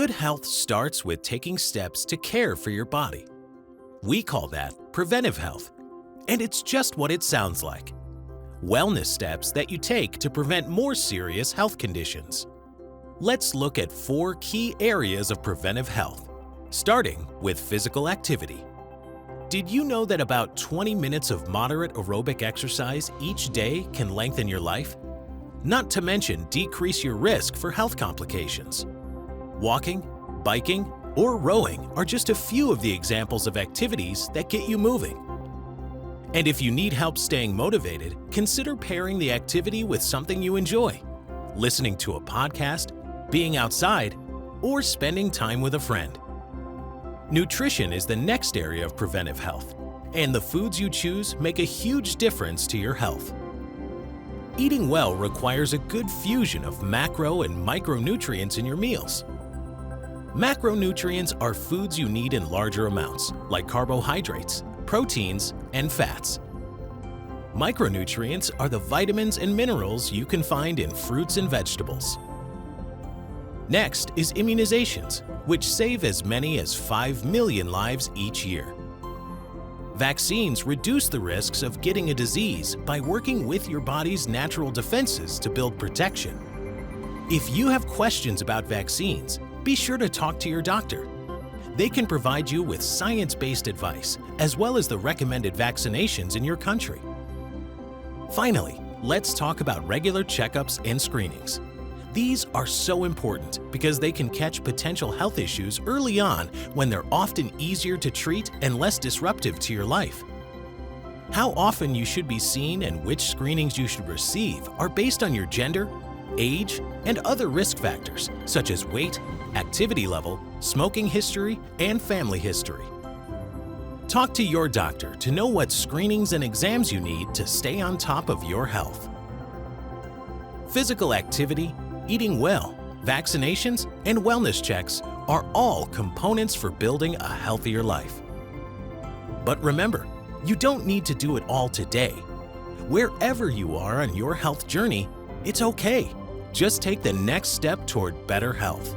Good health starts with taking steps to care for your body. We call that preventive health, and it's just what it sounds like. Wellness steps that you take to prevent more serious health conditions. Let's look at 4 key areas of preventive health, starting with physical activity. Did you know that about 20 minutes of moderate aerobic exercise each day can lengthen your life? Not to mention decrease your risk for health complications. Walking, biking, or rowing are just a few of the examples of activities that get you moving. And if you need help staying motivated, consider pairing the activity with something you enjoy, listening to a podcast, being outside, or spending time with a friend. Nutrition is the next area of preventive health, and the foods you choose make a huge difference to your health. Eating well requires a good fusion of macro and micronutrients in your meals. Macronutrients are foods you need in larger amounts, like carbohydrates, proteins, and fats. Micronutrients are the vitamins and minerals you can find in fruits and vegetables. Next is immunizations, which save as many as 5 million lives each year. Vaccines reduce the risks of getting a disease by working with your body's natural defenses to build protection. If you have questions about vaccines, be sure to talk to your doctor. They can provide you with science-based advice, as well as the recommended vaccinations in your country. Finally, let's talk about regular checkups and screenings. These are so important because they can catch potential health issues early on when they're often easier to treat and less disruptive to your life. How often you should be seen and which screenings you should receive are based on your gender, age, and other risk factors such as weight, activity level, smoking history, and family history. Talk to your doctor to know what screenings and exams you need to stay on top of your health. Physical activity, eating well, vaccinations, and wellness checks are all components for building a healthier life. But remember, you don't need to do it all today. Wherever you are on your health journey, it's okay. Just take the next step toward better health.